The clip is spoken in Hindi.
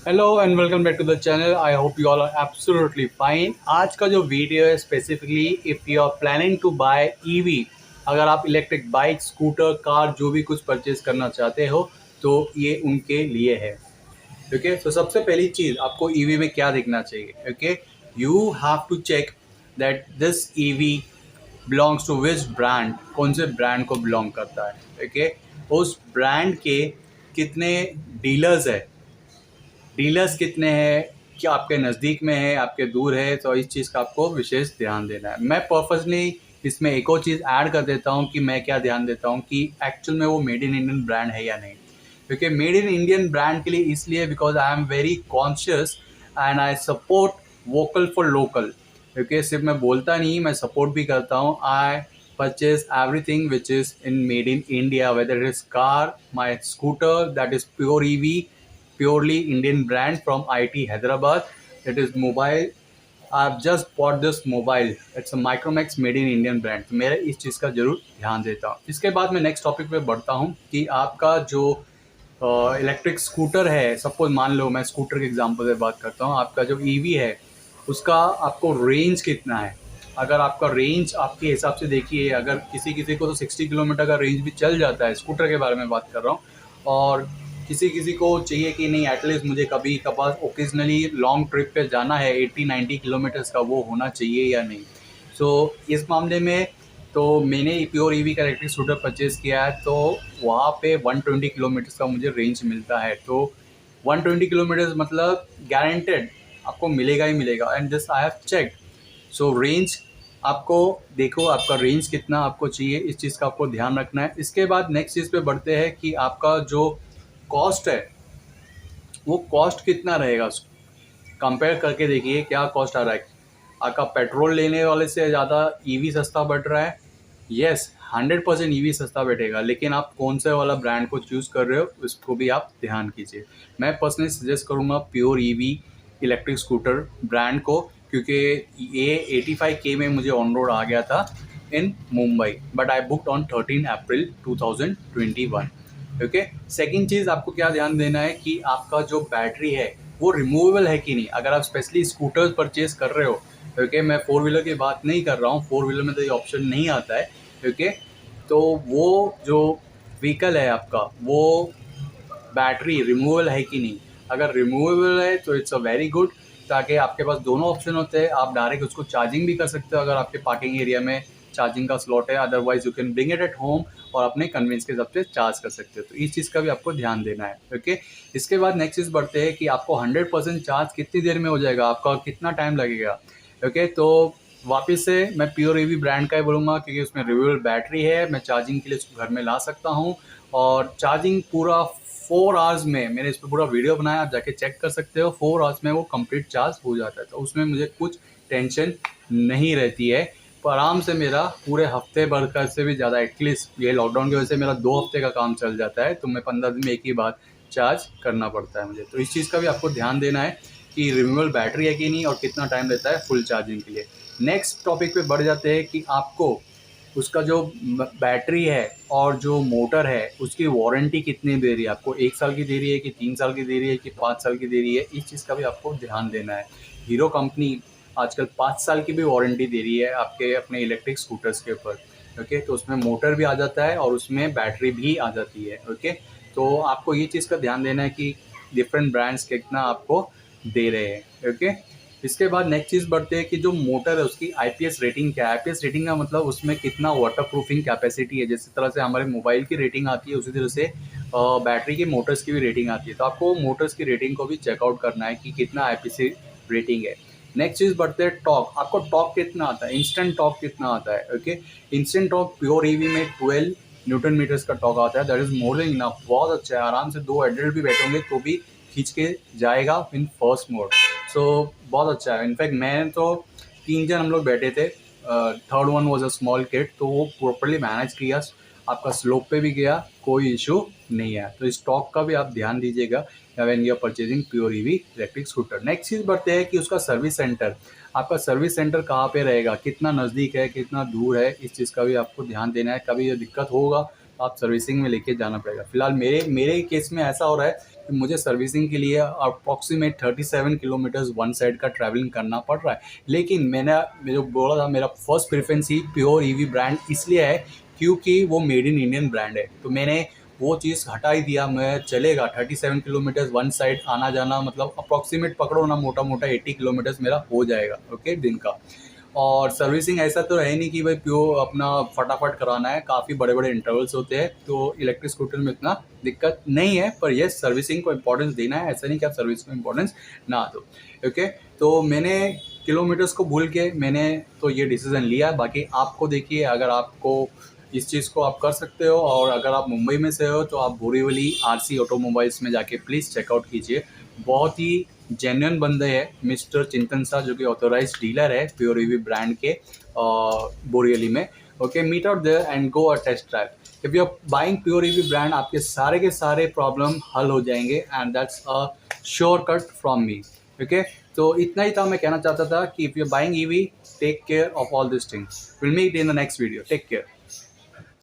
Hello and welcome back to the channel. I hope you all are absolutely fine. आज का जो वीडियो है specifically if you are planning to buy EV, अगर आप इलेक्ट्रिक बाइक, स्कूटर, कार जो भी कुछ परचेज करना चाहते हो तो ये उनके लिए है। ओके, तो सबसे पहली चीज़ आपको ईवी में क्या देखना चाहिए। Okay, you have to check that this EV belongs to which brand, कौन से ब्रांड को बिलोंग करता है। ओके, उस ब्रांड के कितने डीलर्स है, डीलर्स कितने हैं, क्या आपके नज़दीक में है, आपके दूर है, तो इस चीज़ का आपको विशेष ध्यान देना है। मैं पर्पसली इसमें एक और चीज़ ऐड कर देता हूँ कि मैं क्या ध्यान देता हूँ कि एक्चुअल में वो मेड इन इंडियन ब्रांड है या नहीं। क्योंकि मेड इन इंडियन ब्रांड के लिए इसलिए because I am very conscious and I support vocal for local. क्योंकि सिर्फ मैं बोलता नहीं, मैं सपोर्ट भी करता हूँ। आई purchase everything which is in made in India, whether it is car, my scooter that is pure EV, purely Indian brand from IT Hyderabad. It is mobile. I've just bought this mobile. It's a Micromax made in Indian brand. तो मेरे इस चीज़ का जरूर ध्यान देता हूँ। इसके बाद मैं नेक्स्ट टॉपिक पे बढ़ता हूँ कि आपका जो इलेक्ट्रिक स्कूटर है, सपोज मान लो मैं स्कूटर के एग्जांपल से बात करता हूँ, आपका जो ईवी है उसका आपको रेंज कितना है। अगर आपका रेंज आपके हिसाब से देखिए, अगर किसी किसी को तो 60 किलोमीटर का रेंज भी चल जाता है, स्कूटर के बारे में बात कर रहा हूँ, और किसी किसी को चाहिए कि नहीं एटलीस्ट मुझे कभी कभार ओकेजनली लॉन्ग ट्रिप पे जाना है 80-90 किलोमीटर्स का, वो होना चाहिए या नहीं। सो इस मामले में तो मैंने प्योर ईवी का इलेक्ट्रिक स्कूटर परचेज़ किया है, तो वहाँ पे 120 किलोमीटर्स का मुझे रेंज मिलता है। तो 120 किलोमीटर्स मतलब गारंटेड आपको मिलेगा ही मिलेगा, and this I have check. So range आपको देखो, आपका रेंज कितना आपको चाहिए, इस चीज़ का आपको ध्यान रखना है। इसके बाद नेक्स्ट चीज़ पे बढ़ते हैं कि आपका जो कॉस्ट है वो कॉस्ट कितना रहेगा, कंपेयर करके देखिए क्या कॉस्ट आ रहा है। आपका पेट्रोल लेने वाले से ज़्यादा ईवी सस्ता बढ़ रहा है। येस, 100% ईवी सस्ता बैठेगा, लेकिन आप कौन से वाला ब्रांड को चूज़ कर रहे हो उसको भी आप ध्यान कीजिए। मैं पर्सनली सजेस्ट करूँगा pure EV electric scooter brand को, क्योंकि ये 85K में मुझे ऑन रोड आ गया था in Mumbai, but I booked on 13 April 2021। Okay, second चीज़ आपको क्या ध्यान देना है कि आपका जो बैटरी है वो रिमूवेबल है कि नहीं। अगर आप स्पेशली स्कूटर्स परचेज कर रहे हो, ओके, मैं फोर व्हीलर की बात नहीं कर रहा हूँ, फोर व्हीलर में तो ये ऑप्शन नहीं आता है। ओके, तो वो जो व्हीकल है आपका वो बैटरी रिमूवेबल है कि नहीं। अगर रिमूवेबल है तो इट्स अ वेरी गुड, ताकि आपके पास दोनों ऑप्शन होते हैं। आप डायरेक्ट उसको चार्जिंग भी कर सकते हो अगर आपके पार्किंग एरिया में चार्जिंग का स्लॉट है, otherwise you can bring it at home और अपने कन्वीनियंस के हिसाब से चार्ज कर सकते हो। तो इस चीज़ का भी आपको ध्यान देना है। ओके, इसके बाद नेक्स्ट चीज़ बढ़ते हैं कि आपको 100% चार्ज कितनी देर में हो जाएगा, आपका कितना टाइम लगेगा। ओके, तो वापस से मैं प्योर ईवी ब्रांड का ही बोलूँगा, क्योंकि उसमें रिव्यूएबल बैटरी है, मैं चार्जिंग के लिए उसको घर में ला सकता हूँ। और चार्जिंग पूरा 4 आवर्स में, मैंने इस पर पूरा वीडियो बनाया, आप जाके चेक कर सकते हो। 4 आवर्स में वो कंप्लीट चार्ज हो जाता है, तो उसमें मुझे कुछ टेंशन नहीं रहती है। तो आराम से मेरा पूरे हफ्ते भर का से भी ज़्यादा, एटलीस्ट ये लॉकडाउन की वजह से मेरा 2 हफ्ते का काम चल जाता है, तो मैं 15 दिन में एक ही बार चार्ज करना पड़ता है मुझे। तो इस चीज़ का भी आपको ध्यान देना है कि रिमूवेबल बैटरी है कि नहीं और कितना टाइम लेता है फुल चार्जिंग के लिए। नेक्स्ट टॉपिक पे बढ़ जाते हैं कि आपको उसका जो बैटरी है और जो मोटर है उसकी वारंटी कितनी दे रही है, आपको 1 साल की दे रही है कि 3 साल की दे रही है कि 5 साल की दे रही है, इस चीज़ का भी आपको ध्यान देना है। हीरो कंपनी आजकल 5 साल की भी वारंटी दे रही है आपके अपने इलेक्ट्रिक स्कूटर्स के ऊपर। ओके, तो उसमें मोटर भी आ जाता है और उसमें बैटरी भी आ जाती है। ओके, तो आपको ये चीज़ का ध्यान देना है कि डिफरेंट ब्रांड्स कितना आपको दे रहे हैं। ओके, इसके बाद नेक्स्ट चीज़ बढ़ते हैं कि जो मोटर है उसकी आईपीएस रेटिंग क्या है। आईपीएस रेटिंग का मतलब उसमें कितना वाटर प्रूफिंग कैपेसिटी है। जिस तरह से हमारे मोबाइल की रेटिंग आती है उसी तरह से बैटरी की, मोटर्स की भी रेटिंग आती है। तो आपको मोटर्स की रेटिंग को भी चेकआउट करना है कि कितना आईपीएस रेटिंग है। नेक्स्ट चीज़ बढ़ते हैं टॉक, आपको टॉक कितना आता है, इंस्टेंट टॉक कितना आता है। Okay, instant talk pure EV में 12 न्यूटन मीटर्स का टॉक आता है, that is more than enough, बहुत अच्छा है। आराम से 2 एडल्ट भी बैठोगे तो भी खींच के जाएगा इन फर्स्ट मोड। सो बहुत अच्छा है। इनफैक्ट मैं तो 3 जन हम लोग बैठे थे, third one was a small kid, तो वो प्रॉपरली मैनेज किया, आपका स्लोप पे भी गया, कोई इशू नहीं है। तो स्टॉक का भी आप ध्यान दीजिएगा when you are purchasing pure EV electric scooter. Next चीज़ बढ़ते हैं कि उसका सर्विस सेंटर, आपका सर्विस सेंटर कहाँ पे रहेगा, कितना नज़दीक है, कितना दूर है, इस चीज़ का भी आपको ध्यान देना है। कभी ये दिक्कत होगा तो आप सर्विसिंग में लेके जाना पड़ेगा। फिलहाल मेरे केस में ऐसा हो रहा है मुझे सर्विसिंग के लिए अप्रॉक्सीमेट 37 किलोमीटर्स वन साइड का ट्रैवलिंग करना पड़ रहा है। लेकिन मैंने जो बोला था, मेरा फर्स्ट प्रेफरेंस ही प्योर ईवी ब्रांड इसलिए है क्योंकि वो मेड इन इंडियन ब्रांड है। तो मैंने वो चीज़ हटा ही दिया। मैं चलेगा 37 किलोमीटर्स वन साइड आना जाना, मतलब अप्रॉक्सीमेट पकड़ो ना, मोटा मोटा 80 किलोमीटर्स मेरा हो जाएगा ओके दिन का। और सर्विसिंग ऐसा तो है नहीं कि भाई प्योर अपना फटाफट कराना है, काफ़ी बड़े बड़े इंटरवल्स होते हैं। तो इलेक्ट्रिक स्कूटर में इतना दिक्कत नहीं है, पर ये सर्विसिंग को इम्पोर्टेंस देना है, ऐसा नहीं कि आप सर्विस को इम्पोर्टेंस ना दो ओके। तो मैंने किलोमीटर्स को भूल के मैंने तो ये डिसीज़न लिया। बाकी आपको देखिए, अगर आपको इस चीज़ को आप कर सकते हो, और अगर आप मुंबई में से हो तो आप बोरीवली RC ऑटोमोबाइल्स में जाके प्लीज़ चेकआउट कीजिए। बहुत ही जेन्युइन बंदे हैं मिस्टर चिंतन शाह, जो कि ऑथोराइज्ड डीलर है प्योर ईवी ब्रांड के बोरीवली में okay. Meet out there and go a test drive. If you are buying Pure EV brand, आपके सारे के सारे प्रॉब्लम हल हो जाएंगे, and that's a sure cut from me okay. तो इतना ही था मैं कहना चाहता था कि if you are buying EV, take care of all this things. Will meet in the next video. Take care.